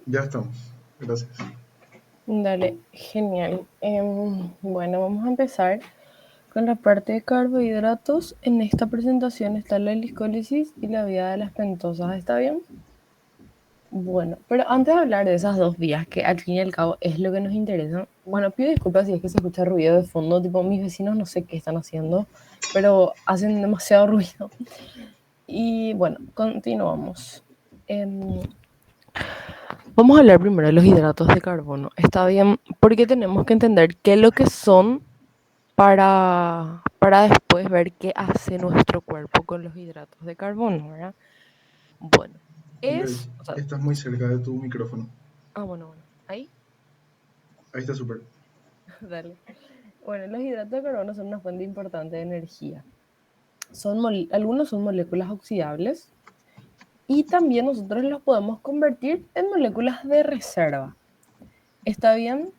Ya estamos. Gracias. Dale, genial. Bueno, vamos a empezar con la parte de carbohidratos. En esta presentación está la glicólisis y la vía de las pentosas. ¿Está bien? Bueno, pero antes de hablar de esas dos vías, que al fin y al cabo es lo que nos interesa, bueno, pido disculpas si es que se escucha ruido de fondo, tipo mis vecinos no sé qué están haciendo, pero hacen demasiado ruido. Y bueno, continuamos. Em, Vamos a hablar primero de los hidratos de carbono. Está bien, porque tenemos que entender qué es lo que son para después ver qué hace nuestro cuerpo con los hidratos de carbono, ¿verdad? Bueno, Grace, o sea, estás muy cerca de tu micrófono. bueno, ahí, Ahí está súper. dale. Bueno, los hidratos de carbono son una fuente importante de energía. Algunos son moléculas oxidables y también nosotros los podemos convertir en moléculas de reserva. ¿Está bien?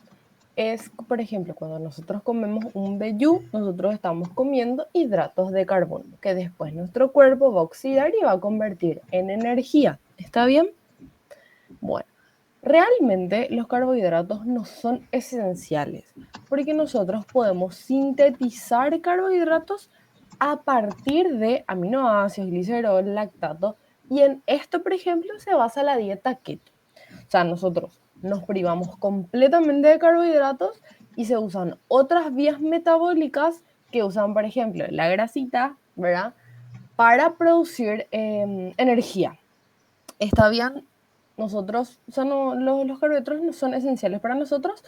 Es, por ejemplo, cuando nosotros comemos un vellú, nosotros estamos comiendo hidratos de carbono, que después nuestro cuerpo va a oxidar y va a convertir en energía. ¿Está bien? Bueno, realmente los carbohidratos no son esenciales, porque nosotros podemos sintetizar carbohidratos a partir de aminoácidos, glicerol, lactato, y en esto, por ejemplo, se basa la dieta keto. O sea, nosotros nos privamos completamente de carbohidratos y se usan otras vías metabólicas que usan, por ejemplo, la grasita, ¿verdad? Para producir energía. Está bien, nosotros, o sea, no, los carbohidratos no son esenciales para nosotros,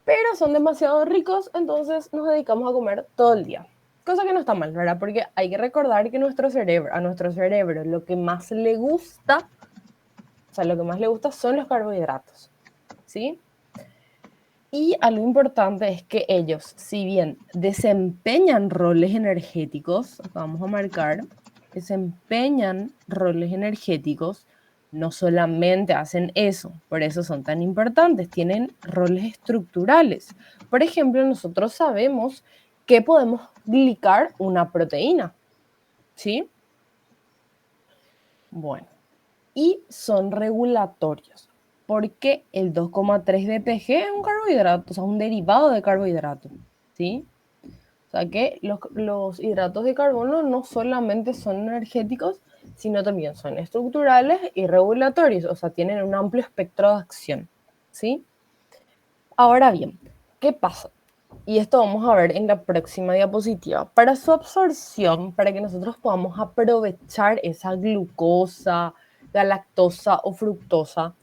pero son demasiado ricos, entonces nos dedicamos a comer todo el día. Cosa que no está mal, ¿verdad? Porque hay que recordar que a nuestro cerebro, lo que más le gusta, o sea, lo que más le gusta son los carbohidratos, ¿sí? Y algo importante es que ellos, si bien desempeñan roles energéticos, acá vamos a marcar, desempeñan roles energéticos, no solamente hacen eso, por eso son tan importantes, tienen roles estructurales. Por ejemplo, nosotros sabemos que podemos glicar una proteína, ¿sí? Bueno, y son regulatorios, porque el 2,3 de PG es un carbohidrato, o sea, un derivado de carbohidrato, ¿sí? O sea que los hidratos de carbono no solamente son energéticos, sino también son estructurales y regulatorios, o sea, tienen un amplio espectro de acción, ¿sí? Ahora bien, ¿qué pasa? Y esto vamos a ver en la próxima diapositiva. Para su absorción, para que nosotros podamos aprovechar esa glucosa, galactosa o fructosa,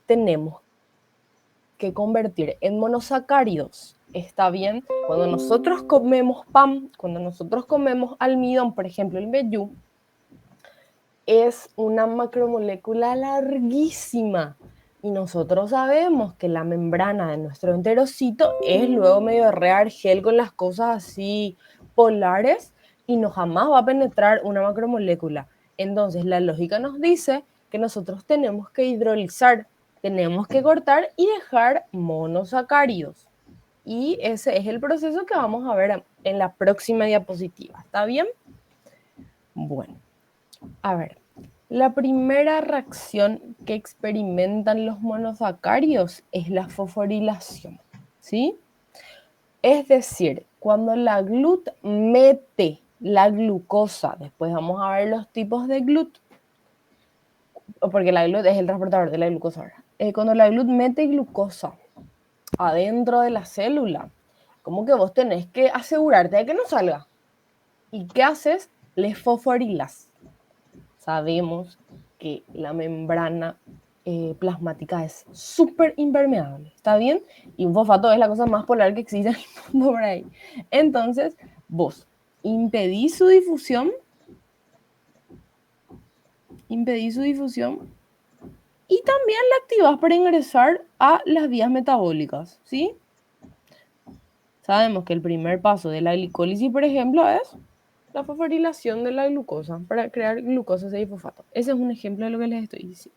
tenemos que convertir en monosacáridos. Está bien, cuando nosotros comemos pan, cuando nosotros comemos almidón, por ejemplo el vellú, es una macromolécula larguísima. Y nosotros sabemos que la membrana de nuestro enterocito es luego medio reargel con las cosas así polares y no jamás va a penetrar una macromolécula. Entonces la lógica nos dice que nosotros tenemos que hidrolizar, tenemos que cortar y dejar monosacáridos. Y ese es el proceso que vamos a ver en la próxima diapositiva. ¿Está bien? Bueno, a ver, la primera reacción que experimentan los monosacáridos es la fosforilación, ¿sí? Es decir, cuando la GLUT mete la glucosa, después vamos a ver los tipos de GLUT, porque la GLUT es el transportador de la glucosa. Cuando la GLUT mete glucosa adentro de la célula, como que vos tenés que asegurarte de que no salga. ¿Y qué haces? Le fosforilas. Sabemos que la membrana plasmática es súper impermeable, ¿está bien? Y un fosfato es la cosa más polar que existe en el mundo por ahí. Entonces, vos impedís su difusión y también la activás para ingresar a las vías metabólicas, ¿sí? Sabemos que el primer paso de la glicólisis, por ejemplo, es la fosforilación de la glucosa para crear glucosa 6-fosfato. Ese es un ejemplo de lo que les estoy diciendo.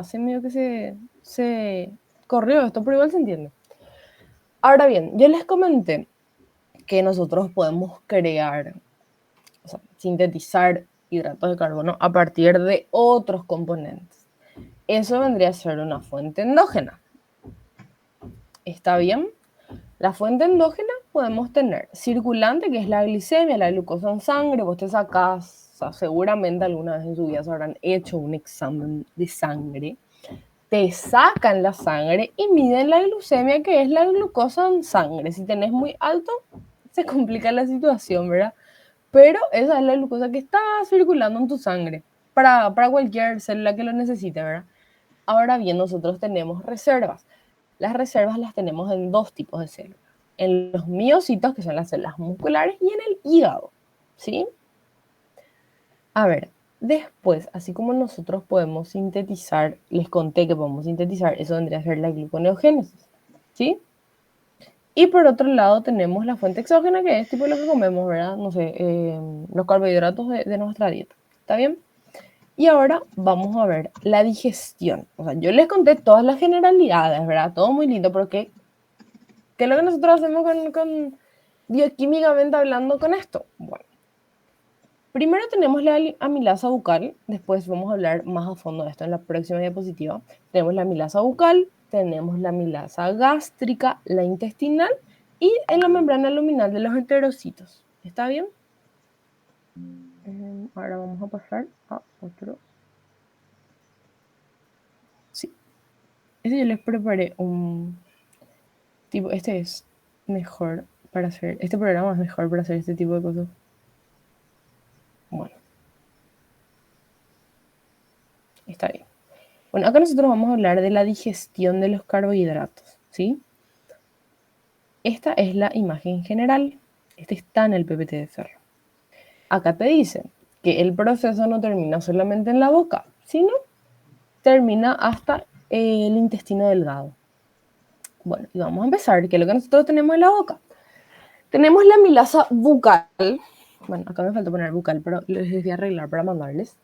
Se medio que se corrió esto, pero igual se entiende. Ahora bien, yo les comenté que nosotros podemos crear, o sea, sintetizar hidratos de carbono a partir de otros componentes. Eso vendría a ser una fuente endógena. ¿Está bien? La fuente endógena podemos tener circulante, que es la glicemia, la glucosa en sangre. Vos te sacás, o sea, seguramente alguna vez en su vida se habrán hecho un examen de sangre. Te sacan la sangre y miden la glucemia, que es la glucosa en sangre. Si tenés muy alto, se complica la situación, ¿verdad? Pero esa es la glucosa que está circulando en tu sangre para cualquier célula que lo necesite, ¿verdad? Ahora bien, nosotros tenemos reservas. Las reservas las tenemos en dos tipos de células. En los miocitos, que son las células musculares, y en el hígado, ¿sí? A ver, después, así como nosotros podemos sintetizar, les conté que podemos sintetizar, eso vendría a ser la gluconeogénesis, ¿sí? Y por otro lado tenemos la fuente exógena, que es tipo lo que comemos, ¿verdad? No sé, los carbohidratos de nuestra dieta, ¿está bien? Y ahora vamos a ver la digestión. O sea, yo les conté todas las generalidades, ¿verdad? Todo muy lindo, pero ¿qué es lo que nosotros hacemos con bioquímicamente hablando con esto? Bueno, primero tenemos la amilasa bucal, después vamos a hablar más a fondo de esto en la próxima diapositiva. Tenemos la amilasa bucal, tenemos la amilasa gástrica, la intestinal y en la membrana luminal de los enterocitos. ¿Está bien? Ahora vamos a pasar a otro. Sí. Este yo les preparé un tipo, este es mejor para hacer, este programa es mejor para hacer este tipo de cosas. Bueno, está bien. Bueno, acá nosotros vamos a hablar de la digestión de los carbohidratos, ¿sí? Esta es la imagen general. Este está en el PPT de Ferro. Acá te dice que el proceso no termina solamente en la boca, sino termina hasta el intestino delgado. Bueno, y vamos a empezar. ¿Qué es lo que nosotros tenemos en la boca? Tenemos la amilasa bucal. Bueno, acá me falta poner bucal, pero les voy a arreglar para mandarles.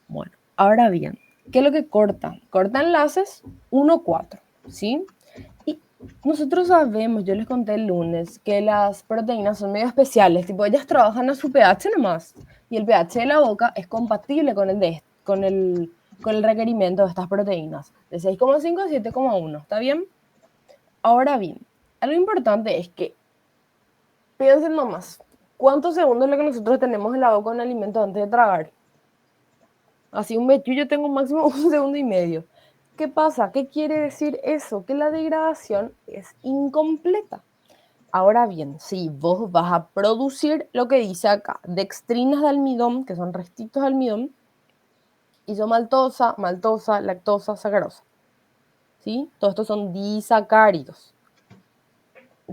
Bueno, ahora bien, ¿qué es lo que corta? Corta enlaces 1,4, ¿sí? Y nosotros sabemos, yo les conté el lunes, que las proteínas son medio especiales, tipo ellas trabajan a su pH nomás, y el pH de la boca es compatible con el requerimiento de estas proteínas, de 6,5 a 7,1, ¿está bien? Ahora bien, algo importante es que piensen nomás, ¿cuántos segundos es lo que nosotros tenemos en la boca un alimento antes de tragar? Así un mechú yo tengo máximo 1,5 segundos. ¿Qué pasa? ¿Qué quiere decir eso? Que la degradación es incompleta. Ahora bien, si vos vas a producir lo que dice acá, dextrinas de almidón, que son restitos de almidón, isomaltosa, maltosa, lactosa, sacarosa, ¿sí? Todos estos son disacáridos.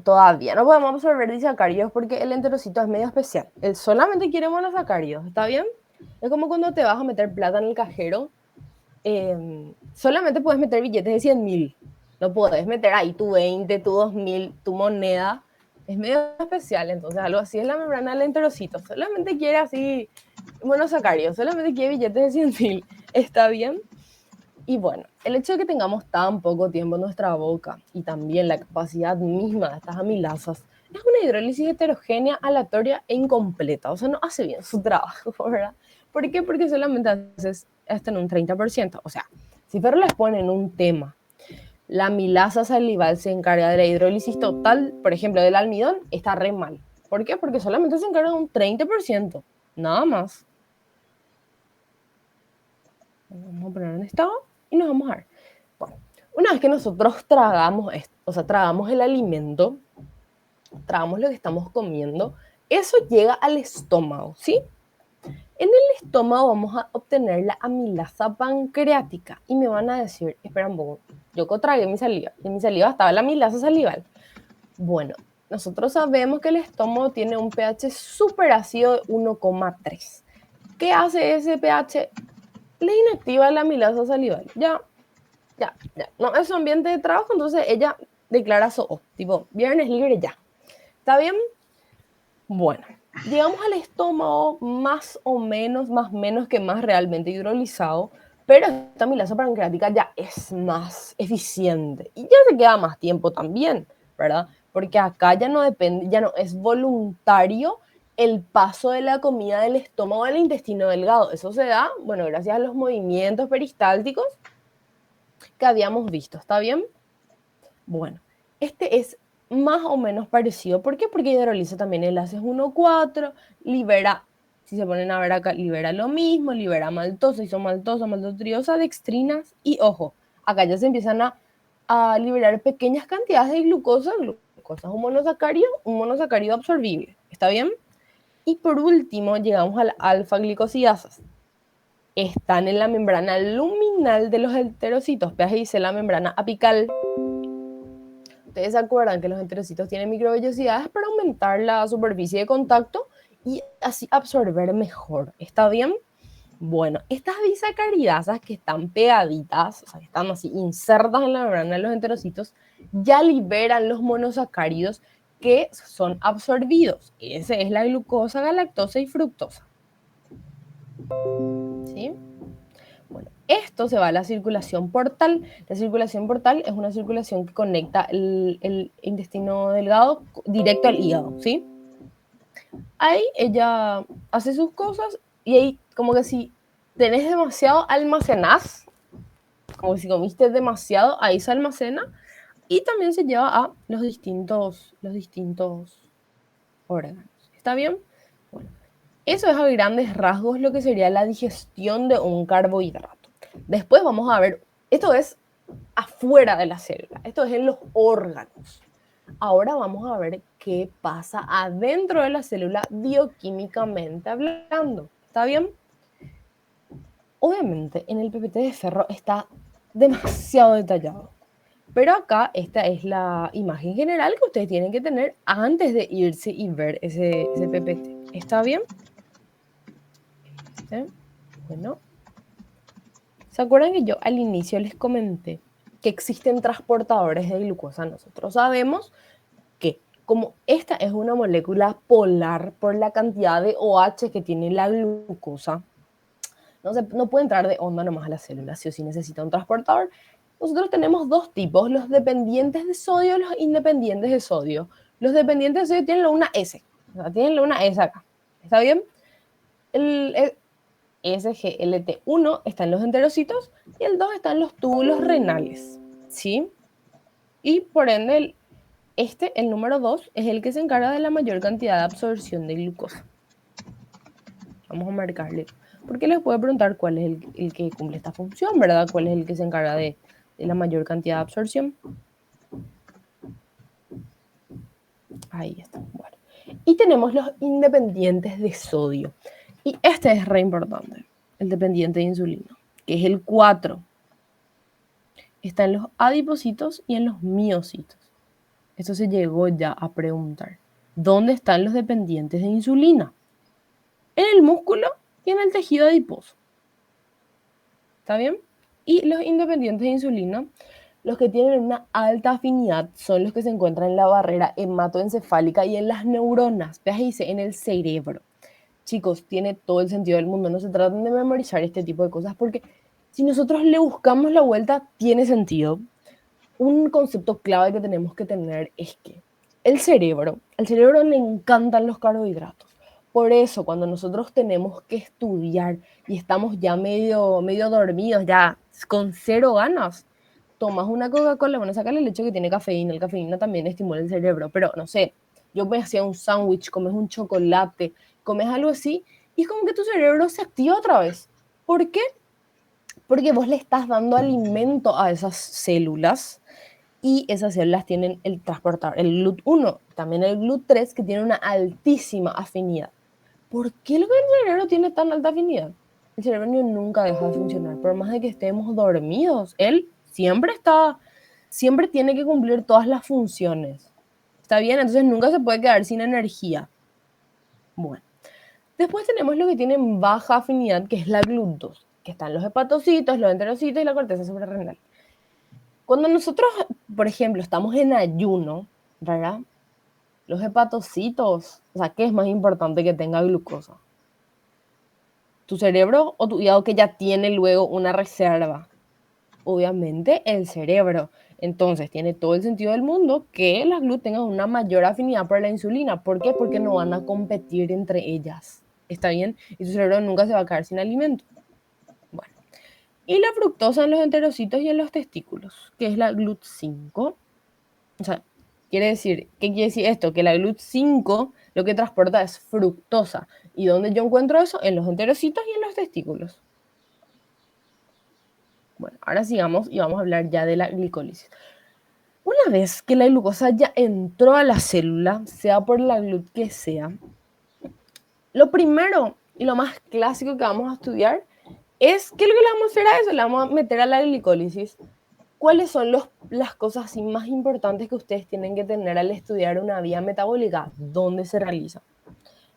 Todavía no podemos absorber disacáridos porque el enterocito es medio especial. Él solamente quiere monosacáridos, ¿está bien? Es como cuando te vas a meter plata en el cajero, solamente puedes meter billetes de 100.000. No puedes meter ahí tu 20, tu 2.000, tu moneda. Es medio especial, entonces algo así es la membrana del enterocito. Solamente quiere así monosacáridos, solamente quiere billetes de 100.000. ¿Está bien? Y bueno, el hecho de que tengamos tan poco tiempo en nuestra boca y también la capacidad misma de estas amilasas es una hidrólisis heterogénea, aleatoria e incompleta. O sea, no hace bien su trabajo, ¿verdad? ¿Por qué? Porque solamente haces esto en un 30%. O sea, si Ferro les pone en un tema, la amilasa salival se encarga de la hidrólisis total, por ejemplo, del almidón, está re mal. ¿Por qué? Porque solamente se encarga de un 30%. Nada más. Vamos a poner en estado y nos vamos a ver. Bueno, una vez que nosotros tragamos esto, o sea, tragamos el alimento, tragamos lo que estamos comiendo, eso llega al estómago, ¿sí? En el estómago vamos a obtener la amilasa pancreática y me van a decir, espera un poco, yo tragué mi saliva y en mi saliva estaba la amilasa salival. Bueno, nosotros sabemos que el estómago tiene un pH súper ácido de 1,3. ¿Qué hace ese pH? Le inactiva la amilasa salival. Ya. No es su ambiente de trabajo, entonces ella declara SOO, tipo, viernes libre ya. ¿Está bien? Bueno, llegamos al estómago más o menos que más realmente hidrolizado, pero esta amilasa pancreática ya es más eficiente y ya se queda más tiempo también, ¿verdad? Porque acá ya no depende, ya no es voluntario el paso de la comida del estómago al intestino delgado. Eso se da, bueno, gracias a los movimientos peristálticos que habíamos visto, ¿está bien? Bueno, este es más o menos parecido. ¿Por qué? Porque hidroliza también enlaces 1,4, libera, si se ponen a ver acá, libera lo mismo, libera maltosa, isomaltosa, maltotriosa, dextrinas y ojo, acá ya se empiezan a liberar pequeñas cantidades de glucosa, glucosa es un monosacárido absorbible, ¿está bien? Y por último llegamos a la alfa-glicosidasas. Están en la membrana luminal de los enterocitos, veas, dice la membrana apical. Ustedes se acuerdan que los enterocitos tienen microvellosidades para aumentar la superficie de contacto y así absorber mejor. ¿Está bien? Bueno, estas disacaridasas que están pegaditas, o sea, que están así insertas en la membrana de los enterocitos, ya liberan los monosacáridos que son absorbidos. Ese es la glucosa, galactosa y fructosa. ¿Sí? Bueno, esto se va a la circulación portal. La circulación portal es una circulación que conecta el intestino delgado directo al hígado, ¿sí? Ahí ella hace sus cosas y ahí como que si tenés demasiado, almacenás, como si comiste demasiado, ahí se almacena y también se lleva a los distintos órganos. ¿Está bien? Bueno, eso es a grandes rasgos lo que sería la digestión de un carbohidrato. Después vamos a ver, esto es afuera de la célula, esto es en los órganos. Ahora vamos a ver qué pasa adentro de la célula bioquímicamente hablando. ¿Está bien? Obviamente en el PPT de Ferro está demasiado detallado. Pero acá esta es la imagen general que ustedes tienen que tener antes de irse y ver ese PPT. ¿Está bien? Bueno. ¿Se acuerdan que yo al inicio les comenté que existen transportadores de glucosa? Nosotros sabemos que como esta es una molécula polar por la cantidad de OH que tiene la glucosa, no puede entrar de onda nomás a la célula, sí o sí necesita un transportador. Nosotros tenemos dos tipos, los dependientes de sodio y los independientes de sodio. Los dependientes de sodio tienen una S, o sea, tienen una S acá. ¿Está bien? El SGLT1 está en los enterocitos y el 2 está en los túbulos renales, ¿sí? Y por ende, el número 2, es el que se encarga de la mayor cantidad de absorción de glucosa. Vamos a marcarle, porque les puedo preguntar cuál es el que cumple esta función, ¿verdad? ¿Cuál es el que se encarga de la mayor cantidad de absorción? Ahí está. Bueno. Y tenemos los independientes de sodio. Y este es re importante, el dependiente de insulina, que es el 4. Está en los adipocitos y en los miocitos. Esto se llegó ya a preguntar. ¿Dónde están los dependientes de insulina? En el músculo y en el tejido adiposo. ¿Está bien? Y los independientes de insulina, los que tienen una alta afinidad, son los que se encuentran en la barrera hematoencefálica y en las neuronas. Veas, dice, en el cerebro. Chicos, tiene todo el sentido del mundo. No se traten de memorizar este tipo de cosas porque si nosotros le buscamos la vuelta, tiene sentido. Un concepto clave que tenemos que tener es que al cerebro le encantan los carbohidratos. Por eso, cuando nosotros tenemos que estudiar y estamos ya medio dormidos, ya con cero ganas, tomas una Coca-Cola, bueno, saca el leche que tiene cafeína. El cafeína también estimula el cerebro, pero no sé, yo me hacía un sándwich, comes un chocolate, comes algo así, y es como que tu cerebro se activa otra vez. ¿Por qué? Porque vos le estás dando alimento a esas células y esas células tienen el transportador, el GLUT1, también el GLUT3, que tiene una altísima afinidad. ¿Por qué el cerebro tiene tan alta afinidad? El cerebro nunca deja de funcionar, por más de que estemos dormidos. Él siempre tiene que cumplir todas las funciones. ¿Está bien? Entonces nunca se puede quedar sin energía. Bueno. Después tenemos lo que tienen baja afinidad, que es la GLUT2, que están los hepatocitos, los enterocitos y la corteza suprarrenal. Cuando nosotros, por ejemplo, estamos en ayuno, ¿verdad? Los hepatocitos, o sea, ¿qué es más importante que tenga glucosa? ¿Tu cerebro o tu hígado que ya tiene luego una reserva? Obviamente el cerebro. Entonces tiene todo el sentido del mundo que las GLUT tengan una mayor afinidad por la insulina. ¿Por qué? Porque no van a competir entre ellas. ¿Está bien? Y tu cerebro nunca se va a quedar sin alimento. Bueno, Y la fructosa en los enterocitos y en los testículos, que es la GLUT5. O sea, ¿qué quiere decir esto? Que la GLUT5 lo que transporta es fructosa. ¿Y dónde yo encuentro eso? En los enterocitos y en los testículos. Bueno, ahora sigamos y vamos a hablar ya de la glicólisis. Una vez que la glucosa ya entró a la célula, sea por la GLUT que sea, lo primero y lo más clásico que vamos a estudiar es, ¿qué es lo que le vamos a hacer a eso? Le vamos a meter a la glicólisis. ¿Cuáles son las cosas así más importantes que ustedes tienen que tener al estudiar una vía metabólica? ¿Dónde se realiza?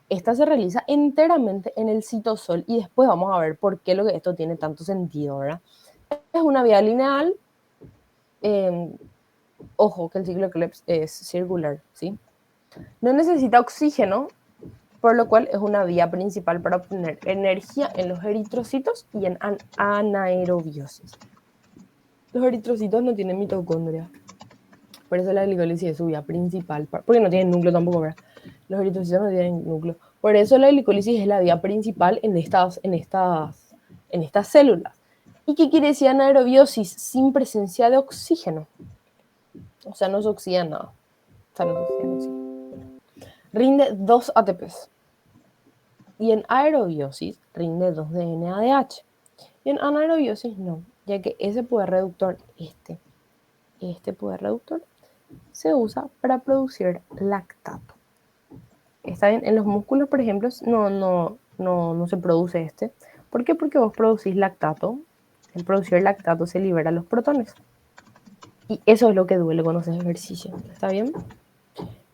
Esta se realiza enteramente en el citosol y después vamos a ver por qué esto tiene tanto sentido, ¿verdad? Es una vía lineal, ojo que el ciclo de Krebs es circular, ¿sí? No necesita oxígeno, por lo cual es una vía principal para obtener energía en los eritrocitos y en anaerobiosis. Los eritrocitos no tienen mitocondria, por eso la glicólisis es su vía principal, porque no tienen núcleo tampoco, ¿verdad? Los eritrocitos no tienen núcleo. Por eso la glicólisis es la vía principal en estas células. ¿Y qué quiere decir anaerobiosis? Sin presencia de oxígeno. O sea, no se oxida nada. O sea, no se oxida oxígeno. Rinde 2 ATPs. Y en aerobiosis rinde 2 de NADH. Y en anaerobiosis no, ya que ese poder reductor, este poder reductor, se usa para producir lactato. ¿Está bien? En los músculos, por ejemplo, no se produce este. ¿Por qué? Porque vos producís lactato. Al producir lactato se liberan los protones. Y eso es lo que duele cuando haces ejercicio. ¿Está bien?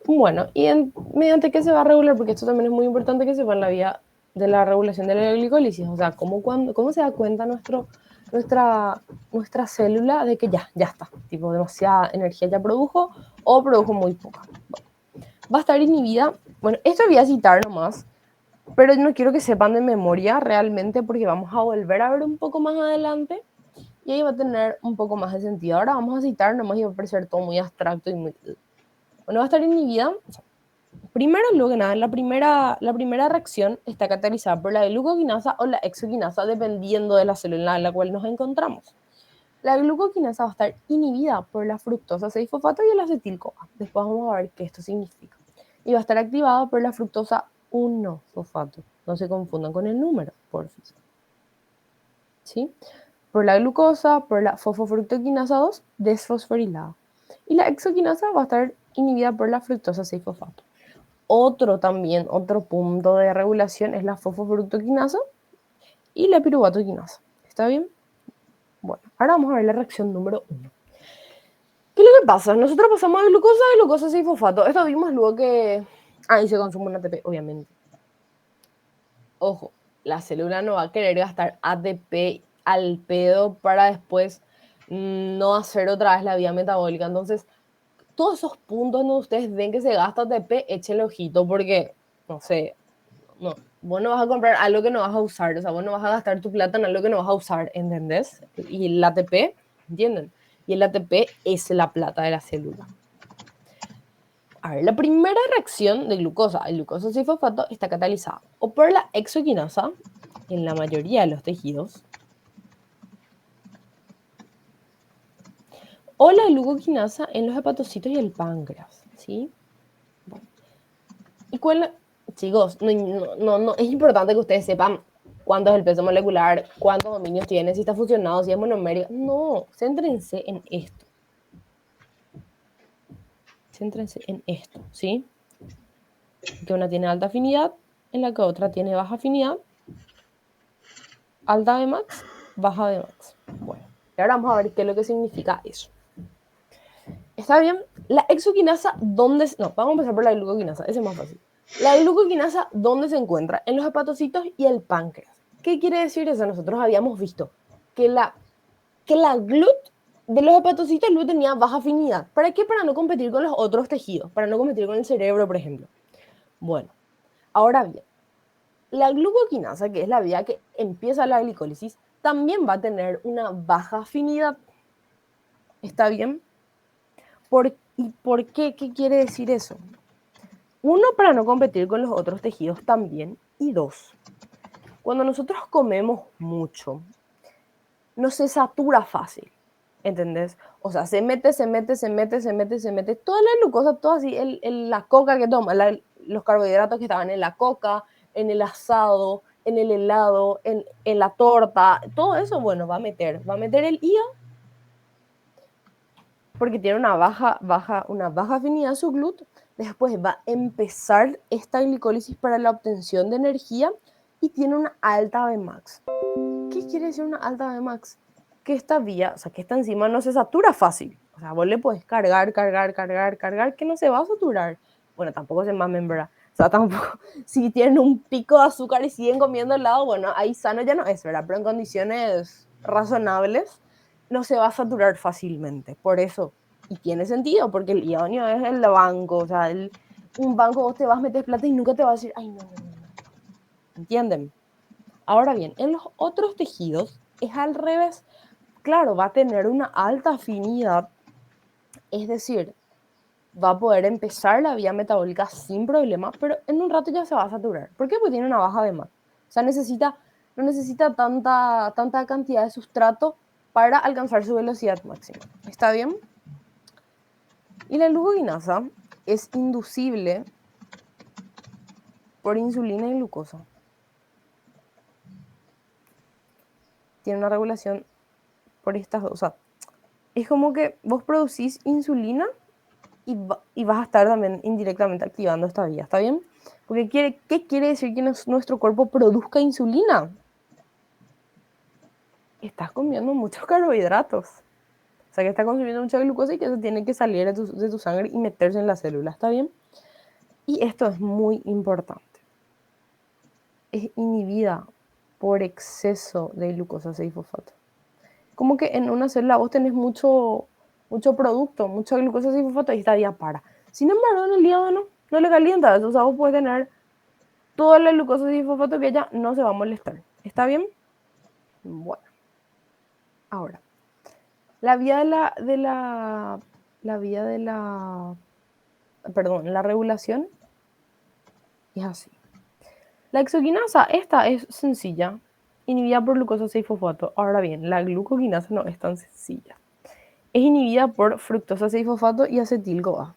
Bueno, ¿y mediante qué se va a regular? Porque esto también es muy importante que sepan la vía de la regulación de la glicólisis. O sea, cómo se da cuenta nuestra célula de que ya está. Tipo, demasiada energía ya produjo o produjo muy poca. Bueno, va a estar inhibida. Bueno, esto voy a citar nomás, pero no quiero que sepan de memoria realmente porque vamos a volver a ver un poco más adelante y ahí va a tener un poco más de sentido. Ahora vamos a citar nomás y va a parecer todo muy abstracto y muy... Bueno, va a estar inhibida. Primero, luego que nada, la primera reacción está catalizada por la glucoquinasa o la exoquinasa, dependiendo de la célula en la cual nos encontramos. La glucoquinasa va a estar inhibida por la fructosa 6-fosfato y el acetil-CoA. Después vamos a ver qué esto significa. Y va a estar activada por la fructosa 1-fosfato. No se confundan con el número, porfis. ¿Sí? Por la glucosa, por la fosfofructoquinasa 2, desfosforilada. Y la exoquinasa va a estar inhibida por la fructosa 6-fosfato. Otro punto de regulación es la fosfofructoquinasa y la piruvatoquinasa. ¿Está bien? Bueno, ahora vamos a ver la reacción número 1. ¿Qué es lo que pasa? Nosotros pasamos de glucosa a glucosa 6-fosfato. Esto vimos luego que... ahí se consume un ATP, obviamente. Ojo, la célula no va a querer gastar ATP al pedo para después no hacer otra vez la vía metabólica. Entonces, todos esos puntos donde ustedes ven que se gasta ATP, échenle ojito porque, no sé, vos no vas a comprar algo que no vas a usar, o sea, vos no vas a gastar tu plata en algo que no vas a usar, ¿entendés? Y el ATP, ¿entienden? Y el ATP es la plata de la célula. A ver, la primera reacción de glucosa al glucosa 6-fosfato está catalizada o por la exoquinasa en la mayoría de los tejidos o la glucoquinasa en los hepatocitos y el páncreas, ¿sí? Bueno. ¿Y chicos, no, es importante que ustedes sepan cuánto es el peso molecular, cuántos dominios tiene, si está fusionado, si es monomérico. No, céntrense en esto. Céntrense en esto, ¿sí? Que una tiene alta afinidad, en la que otra tiene baja afinidad. Alta Vmax, baja Vmax. Bueno, y ahora vamos a ver qué es lo que significa eso. ¿Está bien? La exoquinasa, ¿dónde? No, vamos a empezar por la glucoquinasa, ese es más fácil. La glucoquinasa, ¿dónde se encuentra? En los hepatocitos y el páncreas. ¿Qué quiere decir eso? Nosotros habíamos visto que la GLUT de los hepatocitos tenía baja afinidad. ¿Para qué? Para no competir con los otros tejidos, para no competir con el cerebro, por ejemplo. Bueno, ahora bien, la glucoquinasa, que es la vía que empieza la glicólisis, también va a tener una baja afinidad. ¿Está bien? ¿Y por qué? ¿Qué quiere decir eso? Uno, para no competir con los otros tejidos también. Y dos, cuando nosotros comemos mucho, no se satura fácil, ¿entendés? O sea, se mete. Toda la glucosa, todo así, la coca que toma, los carbohidratos que estaban en la coca, en el asado, en el helado, en la torta, todo eso, bueno, va a meter el hígado porque tiene una baja afinidad su gluten. Después va a empezar esta glicólisis para la obtención de energía y tiene una alta Vmax. ¿Qué quiere decir una alta Vmax? Que esta vía, o sea, que esta enzima no se satura fácil. O sea, vos le podés cargar, que no se va a saturar. Bueno, tampoco se mamen, ¿verdad? O sea, tampoco, si tienen un pico de azúcar y siguen comiendo helado, bueno, ahí sano ya no es, ¿verdad? Pero en condiciones razonables no se va a saturar fácilmente. Por eso, y tiene sentido, porque el ionio es el banco, o sea, un banco vos te vas a meter plata y nunca te va a decir, ay, no. ¿Entienden? Ahora bien, en los otros tejidos es al revés. Claro, va a tener una alta afinidad, es decir, va a poder empezar la vía metabólica sin problema, pero en un rato ya se va a saturar. ¿Por qué? Porque tiene una baja BMAT. O sea, no necesita tanta cantidad de sustrato para alcanzar su velocidad máxima. ¿Está bien? Y la glucokinasa es inducible por insulina y glucosa. Tiene una regulación por estas dos. O sea, es como que vos producís insulina y vas a estar también indirectamente activando esta vía, ¿está bien? Porque ¿qué quiere decir que nuestro cuerpo produzca insulina? Estás comiendo muchos carbohidratos. O sea, que estás consumiendo mucha glucosa y que eso tiene que salir de tu sangre y meterse en la célula, ¿está bien? Y esto es muy importante. Es inhibida por exceso de glucosa 6-fosfato. Como que en una célula vos tenés mucho producto, mucha glucosa 6-fosfato y esta vía para. Sin embargo, en el hígado no le calienta eso. O sea, vos puedes tener toda la glucosa 6-fosfato que ella no se va a molestar. ¿Está bien? Bueno. Ahora, la vía la regulación es así. La exoquinasa, esta es sencilla, inhibida por glucosa 6-fosfato. Ahora bien, la glucoquinasa no es tan sencilla. Es inhibida por fructosa 6-fosfato y acetil-CoA.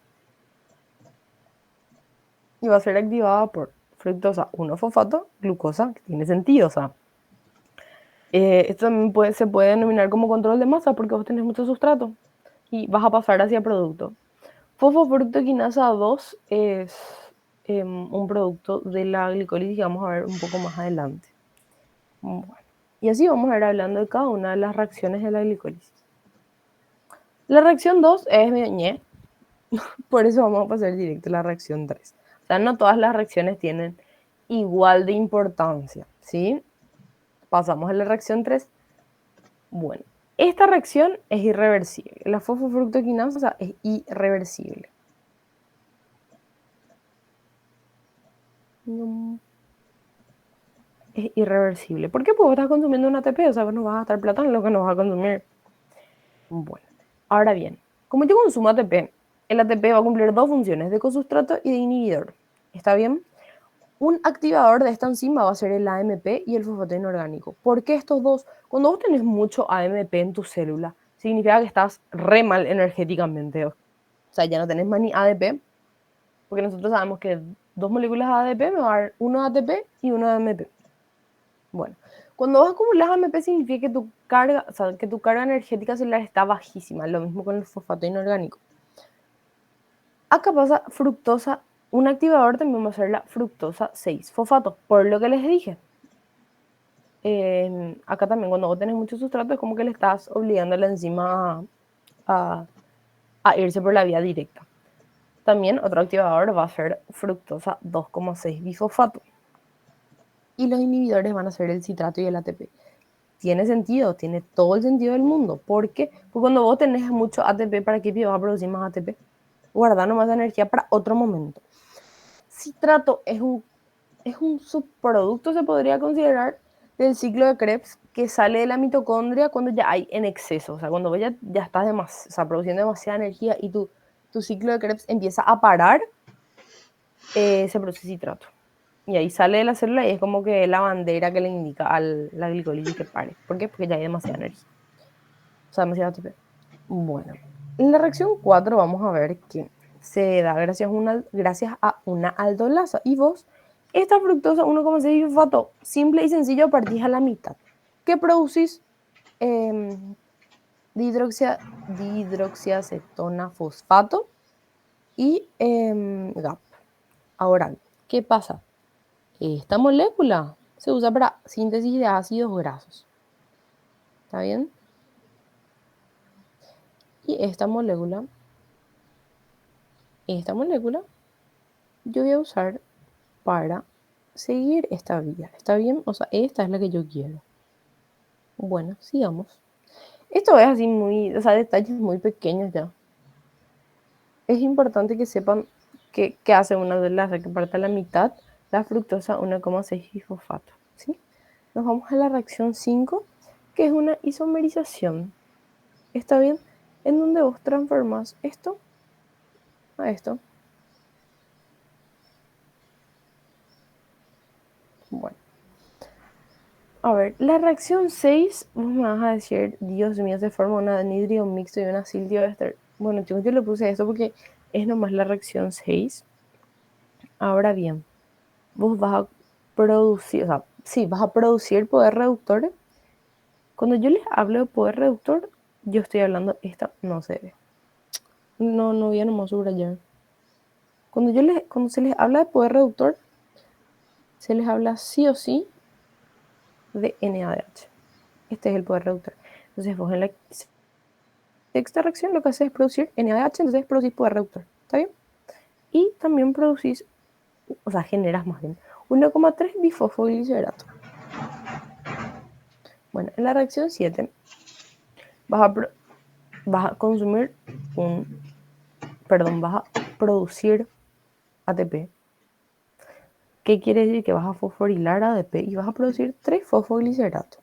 Y va a ser activada por fructosa 1-fosfato, glucosa, que tiene sentido, o sea. Esto también se puede denominar como control de masa porque vos tenés mucho sustrato y vas a pasar hacia producto. Fosfofructoquinasa 2 es un producto de la glicólisis que vamos a ver un poco más adelante. Bueno, y así vamos a ir hablando de cada una de las reacciones de la glicólisis. La reacción 2 es ñe, por eso vamos a pasar directo a la reacción 3. O sea, no todas las reacciones tienen igual de importancia, ¿sí? Pasamos a la reacción 3. Bueno, esta reacción es irreversible. La fosfofructoquinasa es irreversible. Es irreversible. ¿Por qué? Porque estás consumiendo un ATP, o sea, vos no vas a gastar plata en lo que no vas a consumir. Bueno, ahora bien, como yo consumo ATP, el ATP va a cumplir dos funciones, de cosustrato y de inhibidor. ¿Está bien? Un activador de esta enzima va a ser el AMP y el fosfato inorgánico. ¿Por qué estos dos? Cuando vos tenés mucho AMP en tu célula, significa que estás re mal energéticamente. O sea, ya no tenés más ni ADP, porque nosotros sabemos que 2 moléculas de ADP me va a dar uno de ATP y uno de AMP. Bueno, cuando vos acumulas AMP significa que tu carga energética celular está bajísima, lo mismo con el fosfato inorgánico. Acá pasa fructosa, un activador también va a ser la fructosa 6-fosfato, por lo que les dije. Acá también cuando vos tenés mucho sustrato es como que le estás obligando a la enzima a irse por la vía directa. También otro activador va a ser fructosa 2,6-bifosfato. Y los inhibidores van a ser el citrato y el ATP. Tiene sentido, tiene todo el sentido del mundo. ¿Por qué? Porque cuando vos tenés mucho ATP, ¿para qué vas a producir más ATP? Guardar nomás energía para otro momento. Citrato es un subproducto, se podría considerar, del ciclo de Krebs que sale de la mitocondria cuando ya hay en exceso. O sea, cuando vos ya estás produciendo demasiada energía y tu ciclo de Krebs empieza a parar, se produce citrato. Y ahí sale de la célula y es como que la bandera que le indica a la glicólisis que pare. ¿Por qué? Porque ya hay demasiada energía. O sea, demasiada ATP. Bueno, en la reacción 4 vamos a ver que se da gracias a una aldolasa. Y vos, esta fructosa 1,6 fosfato, simple y sencillo, partís a la mitad. ¿Qué producís? Dihidroxiacetona fosfato y GAP. Ahora, ¿qué pasa? Esta molécula se usa para síntesis de ácidos grasos. ¿Está bien? Y esta molécula, yo voy a usar para seguir esta vía. ¿Está bien? O sea, esta es la que yo quiero. Bueno, sigamos. Esto es así o sea, detalles muy pequeños ya. Es importante que sepan que hace una de las que parte a la mitad la fructosa 1,6 bisfosfato. ¿Sí? Nos vamos a la reacción 5, que es una isomerización. ¿Está bien? En donde vos transformás esto a esto. Bueno. A ver, la reacción 6, vos me vas a decir, Dios mío, se forma un anhidrio mixto y un acildioéster. Bueno, yo le puse esto porque es nomás la reacción 6. Ahora bien, vos vas a producir, o sea, sí, vas a producir poder reductor. Cuando yo les hablo de poder reductor, yo estoy hablando, esta no se ve. No voy a nomás subrayar. Cuando se les habla de poder reductor, se les habla sí o sí de NADH. Este es el poder reductor. Entonces vos en la sexta reacción lo que haces es producir NADH, entonces producís poder reductor. ¿Está bien? Y también producís, o sea, generas más bien 1,3 bifosfoglicerato. Bueno, en la reacción 7 vas a consumir vas a producir ATP. ¿Qué quiere decir? Que vas a fosforilar ADP y vas a producir 3 fosfoglicerato.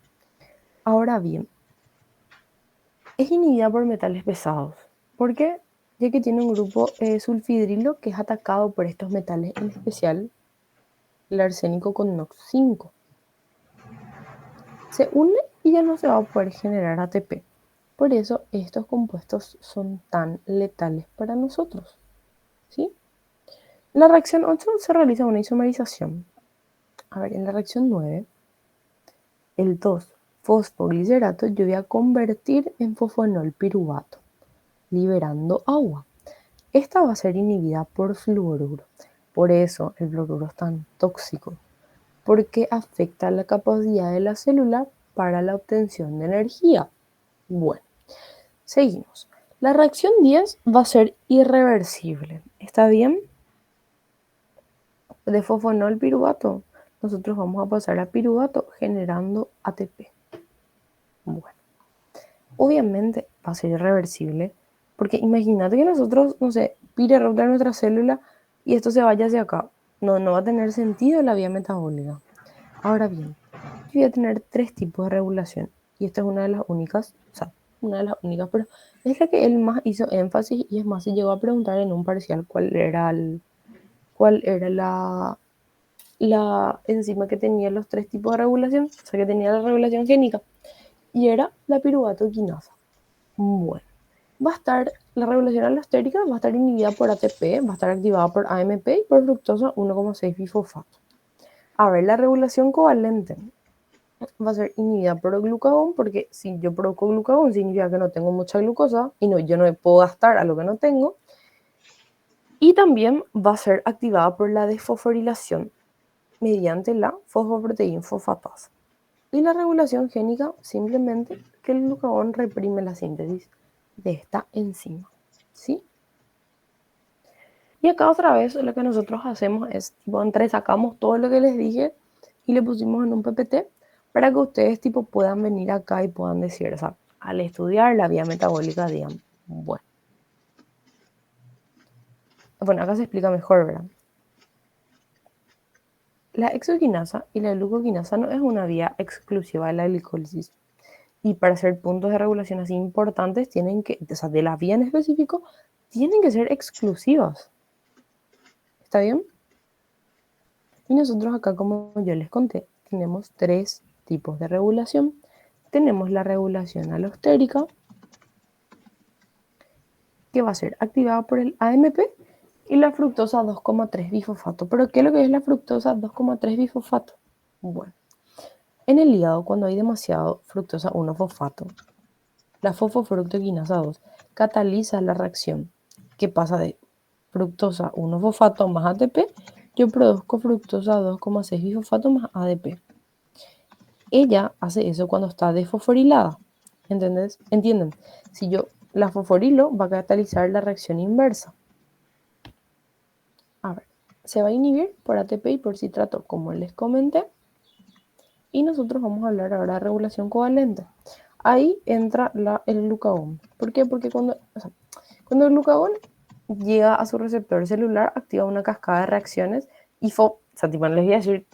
Ahora bien, es inhibida por metales pesados. ¿Por qué? Ya que tiene un grupo sulfidrilo que es atacado por estos metales, en especial el arsénico con NOx 5. Se une y ya no se va a poder generar ATP. Por eso estos compuestos son tan letales para nosotros. ¿Sí? En la reacción 8 se realiza una isomerización. A ver, en la reacción 9, el 2-fosfoglicerato yo voy a convertir en fosfonol piruvato, liberando agua. Esta va a ser inhibida por fluoruro. Por eso el fluoruro es tan tóxico, porque afecta la capacidad de la célula para la obtención de energía. Bueno, seguimos. La reacción 10 va a ser irreversible. ¿Está bien? De fosfonol piruvato, nosotros vamos a pasar a piruvato generando ATP. Bueno, obviamente va a ser irreversible, porque imagínate que nosotros, no sé, pire rotar nuestra célula y esto se vaya hacia acá. No va a tener sentido la vía metabólica. Ahora bien, yo voy a tener 3 tipos de regulación y esta es una de las únicas, o sea, una de las únicas, pero es la que él más hizo énfasis y es más, se llegó a preguntar en un parcial cuál era la enzima que tenía los 3 tipos de regulación, o sea, que tenía la regulación génica, y era la piruvato quinasa. Bueno, va a estar la regulación alostérica, va a estar inhibida por ATP, va a estar activada por AMP y por fructosa 1,6 bifosfato. A ver, la regulación covalente va a ser inhibida por glucagón, porque si yo produzco glucagón significa que no tengo mucha glucosa y yo no me puedo gastar a lo que no tengo. Y también va a ser activada por la desfosforilación mediante la fosfoproteína fosfatasa. Y la regulación génica, simplemente que el glucagón reprime la síntesis de esta enzima. ¿Sí? Y acá otra vez lo que nosotros hacemos es, tipo, entresacamos todo lo que les dije y le pusimos en un PPT para que ustedes tipo puedan venir acá y puedan decir, o sea, al estudiar la vía metabólica, digan, bueno, acá se explica mejor, ¿verdad? La exoquinasa y la glucoquinasa no es una vía exclusiva de la glicólisis. Y para hacer puntos de regulación así importantes, tienen que, o sea, de la vía en específico, tienen que ser exclusivas. ¿Está bien? Y nosotros acá, como yo les conté, tenemos tres tipos de regulación. Tenemos la regulación alostérica, que va a ser activada por el AMP, y la fructosa 2,3 bifosfato. ¿Pero qué es lo que es la fructosa 2,3 bifosfato? Bueno, en el hígado, cuando hay demasiado fructosa 1-fosfato, la fosfofructoquinasa 2 cataliza la reacción que pasa de fructosa 1-fosfato más ATP. Yo produzco fructosa 2,6 bifosfato más ADP. Ella hace eso cuando está desfosforilada. ¿Entendés? ¿Entienden? Si yo la fosforilo, va a catalizar la reacción inversa. A ver, se va a inhibir por ATP y por citrato, como les comenté. Y nosotros vamos a hablar ahora de regulación covalente. Ahí entra el glucagón. ¿Por qué? Porque cuando el glucagón llega a su receptor celular, activa una cascada de reacciones y o sea, tipo, no les voy a decir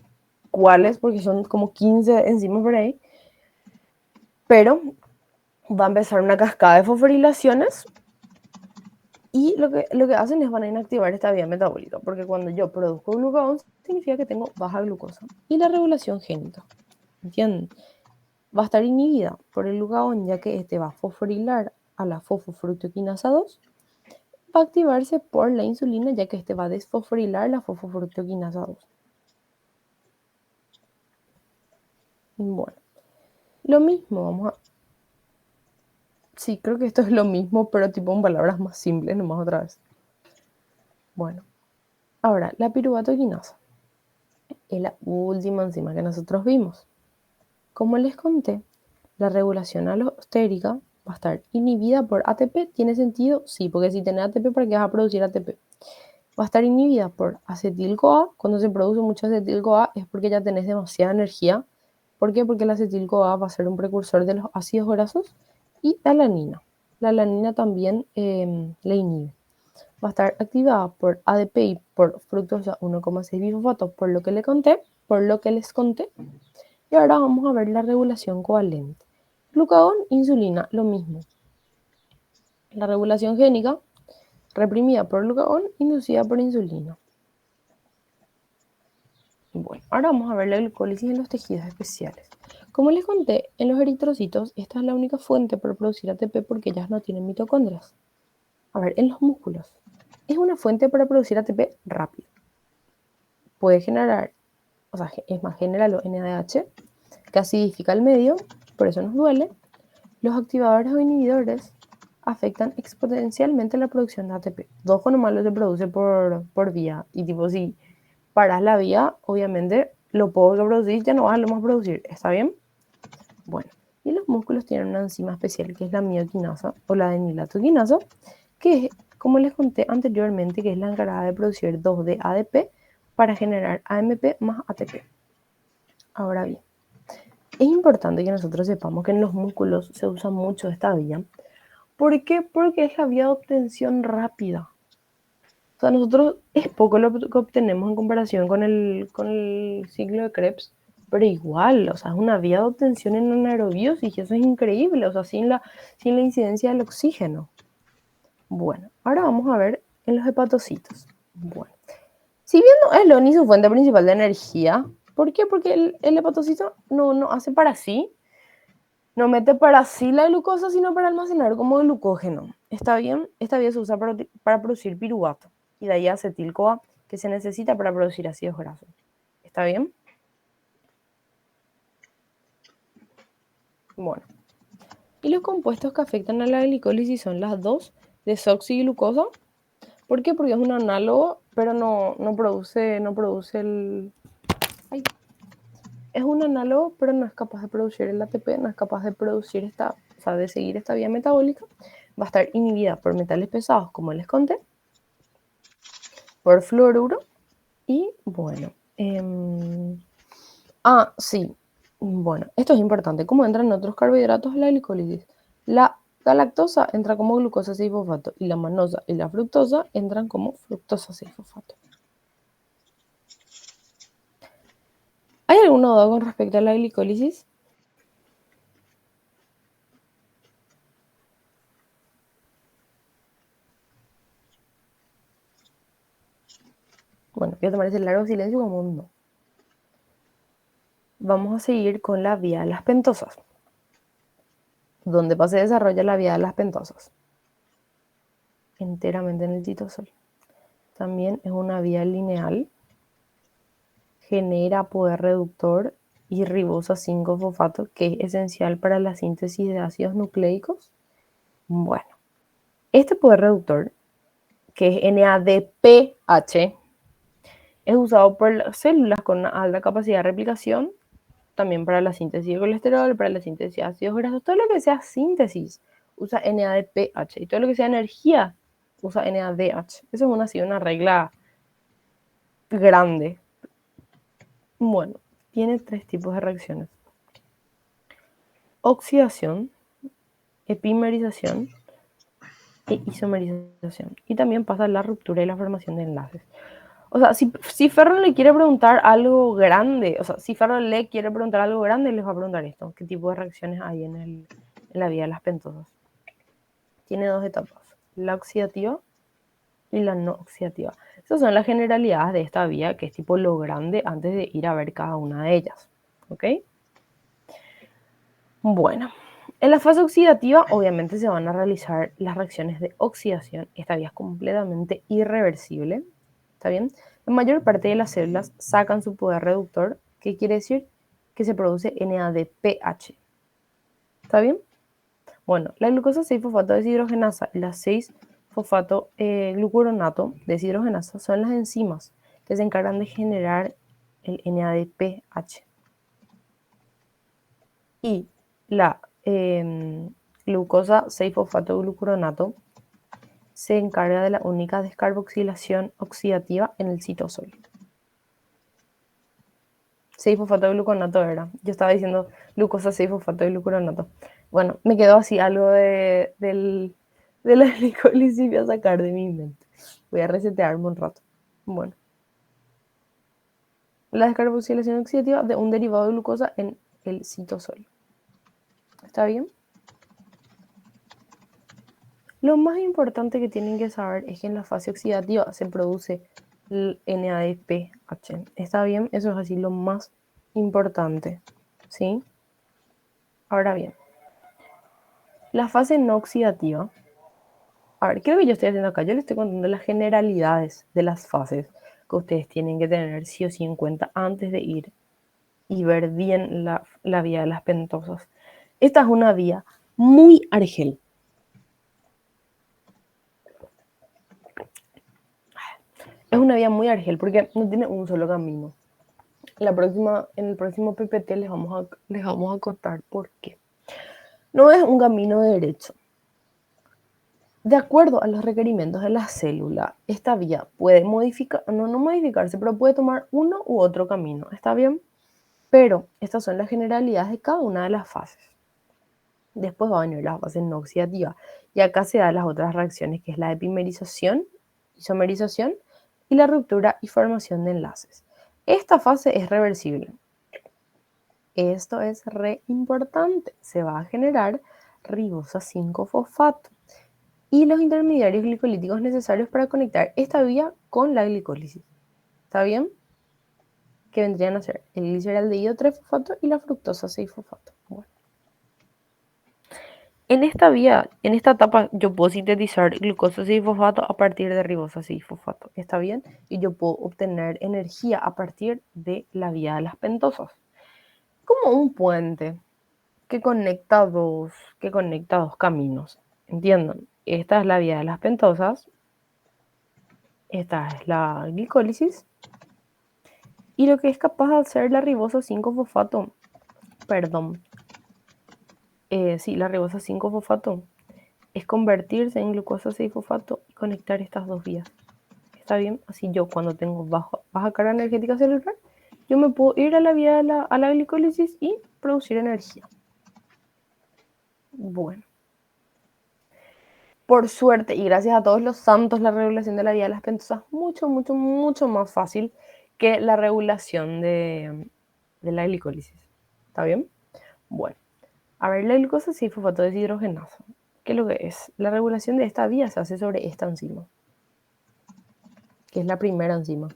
cuáles, porque son como 15 enzimas por ahí, pero va a empezar una cascada de fosforilaciones y lo que hacen es van a inactivar esta vía metabólica, porque cuando yo produzco glucagón significa que tengo baja glucosa. Y la regulación génica, ¿entienden? Va a estar inhibida por el glucagón, ya que este va a fosforilar a la fosfofructoquinasa 2, va a activarse por la insulina, ya que este va a desfosforilar la fosfofructoquinasa 2. Bueno, lo mismo, sí, creo que esto es lo mismo, pero tipo en palabras más simples, nomás otra vez. Bueno, ahora, la piruvato quinasa es la última enzima que nosotros vimos. Como les conté, la regulación alostérica va a estar inhibida por ATP. ¿Tiene sentido? Sí, porque si tenés ATP, ¿para qué vas a producir ATP? Va a estar inhibida por acetil-CoA. Cuando se produce mucho acetil-CoA es porque ya tenés demasiada energía. ¿Por qué? Porque el acetil-CoA va a ser un precursor de los ácidos grasos y la alanina. La alanina también la inhibe. Va a estar activada por ADP y por fructosa 1,6 bifosfato, por lo que les conté. Y ahora vamos a ver la regulación covalente. Glucagón, insulina, lo mismo. La regulación génica, reprimida por glucagón, inducida por insulina. Bueno, ahora vamos a ver la glucólisis en los tejidos especiales. Como les conté, en los eritrocitos, esta es la única fuente para producir ATP porque ellas no tienen mitocondrias. A ver, en los músculos, es una fuente para producir ATP rápido. Puede generar, o sea, es más, genera los NADH, que acidifica el medio, por eso nos duele. Los activadores o inhibidores afectan exponencialmente la producción de ATP. 2 nomás lo se produce por vía. Y tipo, si paras la vía, obviamente lo poco que producís ya no vas a lo más producir. ¿Está bien? Bueno, y los músculos tienen una enzima especial que es la mioquinasa o la denilatoquinasa, que es, como les conté anteriormente, que es la encargada de producir 2D-ADP para generar AMP más ATP. Ahora bien, es importante que nosotros sepamos que en los músculos se usa mucho esta vía. ¿Por qué? Porque es la vía de obtención rápida. O sea, nosotros es poco lo que obtenemos en comparación con el ciclo de Krebs, pero igual, o sea, es una vía de obtención en anaerobiosis y eso es increíble, o sea, sin la incidencia del oxígeno. Bueno, ahora vamos a ver en los hepatocitos. Bueno, si bien no es lo ni su fuente principal de energía, ¿por qué? Porque el hepatocito no hace para sí, no mete para sí la glucosa, sino para almacenar como glucógeno. ¿Está bien? Esta vía se usa para producir piruvato y de ahí acetil-CoA, que se necesita para producir ácidos grasos. ¿Está bien? Bueno. Y los compuestos que afectan a la glicólisis son las 2-desoxiglucosa. ¿Por qué? Porque es un análogo, pero no produce el... Ay. Es un análogo, pero no es capaz de producir el ATP, no es capaz de producir de seguir esta vía metabólica. Va a estar inhibida por metales pesados, como les conté, por fluoruro y, bueno, sí, bueno, esto es importante. ¿Cómo entran otros carbohidratos a la glicólisis? La galactosa entra como glucosa 6-fosfato y la manosa y la fructosa entran como fructosa 6-fosfato. ¿Hay alguna duda con respecto a la glicólisis? Bueno, voy a tomar ese largo silencio como un no. vamos a seguir con la vía de las pentosas. ¿Dónde se desarrolla la vía de las pentosas? Enteramente en el citosol. También es una vía lineal, genera poder reductor y ribosa 5-fosfato, que es esencial para la síntesis de ácidos nucleicos. Bueno, este poder reductor, que es NADPH, es usado por las células con una alta capacidad de replicación, también para la síntesis de colesterol, para la síntesis de ácidos grasos, todo lo que sea síntesis usa NADPH y todo lo que sea energía usa NADH. Eso es una regla grande. Bueno, tiene 3 tipos de reacciones: oxidación, epimerización e isomerización. Y también pasa la ruptura y la formación de enlaces. O sea, si Ferro le quiere preguntar algo grande, o sea, si Ferro le quiere preguntar algo grande, les va a preguntar esto: ¿qué tipo de reacciones hay en la vía de las pentosas? Tiene 2 etapas: la oxidativa y la no oxidativa. Esas son las generalidades de esta vía, que es tipo lo grande, antes de ir a ver cada una de ellas. ¿Ok? Bueno, en la fase oxidativa obviamente se van a realizar las reacciones de oxidación. Esta vía es completamente irreversible. ¿Está bien? La mayor parte de las células sacan su poder reductor, que quiere decir que se produce NADPH. ¿Está bien? Bueno, la glucosa 6-fosfato deshidrogenasa y la 6-fosfato glucuronato deshidrogenasa son las enzimas que se encargan de generar el NADPH. Y la glucosa 6-fosfato glucuronato se encarga de la única descarboxilación oxidativa en el citosol. 6-fosfato gluconato era. Yo estaba diciendo glucosa 6-fosfato glucuronato. Bueno, me quedó así algo de la glicólisis, voy a sacar de mi mente. Voy a resetearme un rato. Bueno. La descarboxilación oxidativa de un derivado de glucosa en el citosol. ¿Está bien? Lo más importante que tienen que saber es que en la fase oxidativa se produce el NADPH. ¿Está bien? Eso es así lo más importante. ¿Sí? Ahora bien, la fase no oxidativa. A ver, ¿qué es lo que yo estoy haciendo acá? Yo les estoy contando las generalidades de las fases que ustedes tienen que tener sí o sí en cuenta antes de ir y ver bien la vía de las pentosas. Esta es una vía muy argel. Es una vía muy argel porque no tiene un solo camino. En el próximo PPT les vamos a contar por qué. No es un camino derecho. De acuerdo a los requerimientos de la célula, esta vía puede no modificarse, pero puede tomar uno u otro camino. ¿Está bien? Pero estas son las generalidades de cada una de las fases. Después va a venir la fase no oxidativa. Y acá se dan las otras reacciones, que es la epimerización, isomerización y la ruptura y formación de enlaces. Esta fase es reversible. Esto es re importante. Se va a generar ribosa 5-fosfato y los intermediarios glicolíticos necesarios para conectar esta vía con la glicólisis. ¿Está bien? Que vendrían a ser el gliceraldehído 3-fosfato y la fructosa 6-fosfato. Bueno. En esta vía, en esta etapa, yo puedo sintetizar glucosa 6-fosfato a partir de ribosa 6-fosfato. ¿Está bien? Y yo puedo obtener energía a partir de la vía de las pentosas. Como un puente que conecta dos caminos. ¿Entienden? Esta es la vía de las pentosas. Esta es la glicólisis. Y lo que es capaz de hacer la ribosa 5-fosfato, la ribosa 5-fosfato es convertirse en glucosa 6-fosfato y conectar estas dos vías. ¿Está bien? Así yo, cuando tengo baja carga energética celular, yo me puedo ir a la vía a la glicólisis y producir energía. Bueno. Por suerte y gracias a todos los santos, la regulación de la vía de las pentosas es mucho, mucho, mucho más fácil que la regulación de la glicólisis. ¿Está bien? Bueno. A ver, la glucosa 6-fosfato deshidrogenasa. ¿Qué es lo que es? La regulación de esta vía se hace sobre esta enzima, que es la primera enzima.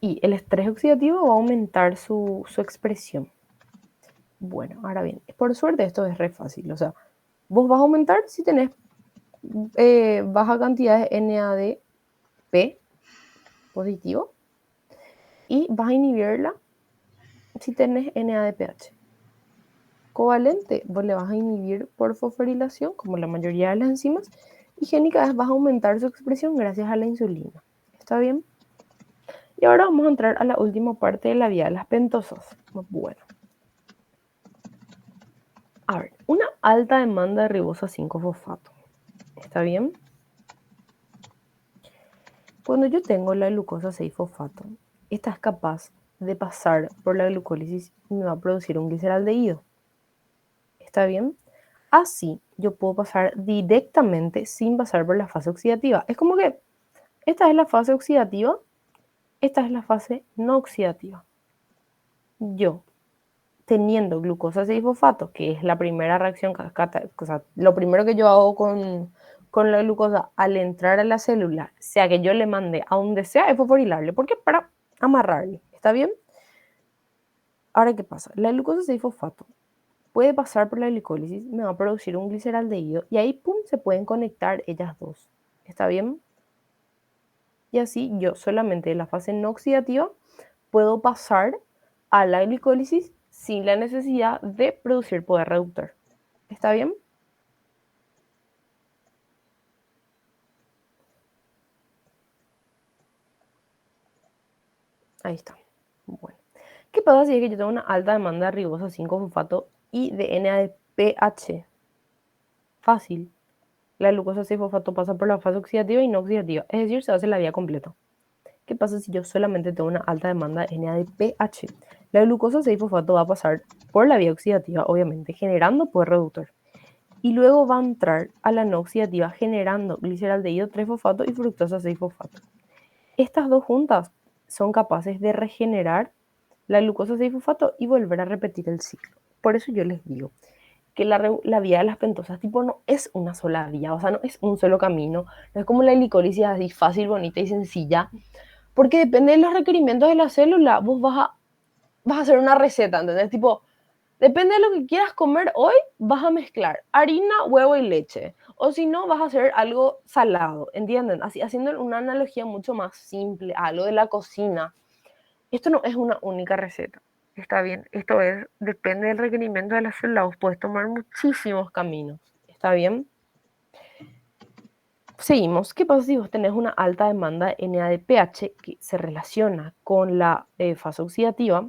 Y el estrés oxidativo va a aumentar su expresión. Bueno, ahora bien, por suerte esto es re fácil. O sea, vos vas a aumentar si tenés baja cantidad de NADP positivo y vas a inhibirla si tenés NADPH. Covalente, vos le vas a inhibir por fosforilación, como la mayoría de las enzimas, y génica vas a aumentar su expresión gracias a la insulina. ¿Está bien? Y ahora vamos a entrar a la última parte de la vía de las pentosas. Bueno. A ver, una alta demanda de ribosa 5-fosfato. ¿Está bien? Cuando yo tengo la glucosa 6-fosfato, esta es capaz de pasar por la glucólisis y me va a producir un gliceraldehído. ¿Está bien? Así yo puedo pasar directamente sin pasar por la fase oxidativa. Es como que esta es la fase oxidativa, esta es la fase no oxidativa. Yo, teniendo glucosa 6-fosfato, que es la primera reacción, o sea, lo primero que yo hago con la glucosa al entrar a la célula, sea que yo le mande a donde sea, es fosforilarle. ¿Por qué? Para amarrarle. ¿Está bien? Ahora, ¿qué pasa? La glucosa 6-fosfato puede pasar por la glicólisis, me va a producir un gliceraldehído y ahí, pum, se pueden conectar ellas dos. ¿Está bien? Y así yo solamente en la fase no oxidativa puedo pasar a la glicólisis sin la necesidad de producir poder reductor. ¿Está bien? Ahí está. Bueno. ¿Qué pasa si es que yo tengo una alta demanda de ribosa 5-fosfato y de NADPH? Fácil. La glucosa 6-fosfato pasa por la fase oxidativa y no oxidativa, es decir, se hace la vía completa. ¿Qué pasa si yo solamente tengo una alta demanda de NADPH? La glucosa 6-fosfato va a pasar por la vía oxidativa, obviamente, generando poder reductor. Y luego va a entrar a la no oxidativa generando gliceraldehído 3-fosfato y fructosa 6-fosfato. Estas dos juntas son capaces de regenerar la glucosa 6-fosfato y volver a repetir el ciclo. Por eso yo les digo que la vía de las pentosas tipo no es una sola vía, o sea, no es un solo camino, no es como la glicólisis así fácil, bonita y sencilla, porque depende de los requerimientos de la célula, vos vas a hacer una receta, ¿entendés? Tipo, depende de lo que quieras comer hoy, vas a mezclar harina, huevo y leche. O si no, vas a hacer algo salado, ¿entienden? Así, haciendo una analogía mucho más simple a lo de la cocina. Esto no es una única receta. Está bien, esto es, depende del requerimiento de la célula, vos puedes tomar muchísimos caminos. ¿Está bien? Seguimos. ¿Qué pasa si vos tenés una alta demanda de NADPH que se relaciona con la fase oxidativa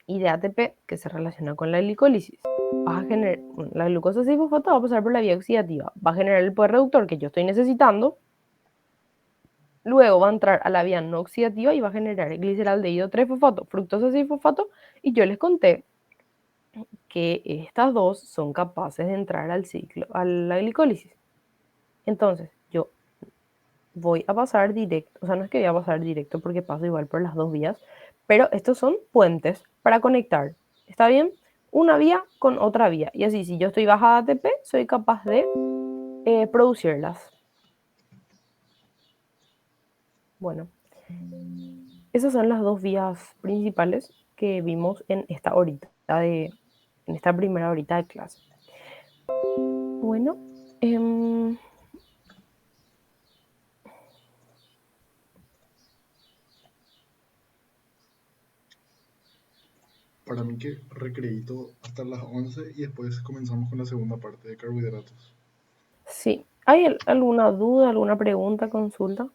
y de ATP que se relaciona con la glicólisis? Vas a generar, la glucosa 6-fosfato va a pasar por la vía oxidativa, va a generar el poder reductor que yo estoy necesitando, luego va a entrar a la vía no oxidativa y va a generar el gliceraldehído 3-fosfato, fructosa 6-fosfato, y yo les conté que estas dos son capaces de entrar al ciclo, a la glicólisis. Entonces, yo voy a pasar directo, o sea, no es que voy a pasar directo porque paso igual por las dos vías, pero estos son puentes para conectar, ¿está bien? Una vía con otra vía, y así si yo estoy baja de ATP, soy capaz de producirlas. Bueno, esas son las dos vías principales que vimos en esta horita en esta primera horita de clase. Bueno, Para mí que recreíto hasta las 11 y después comenzamos con la segunda parte de carbohidratos. sí. ¿Hay alguna duda, alguna pregunta, consulta?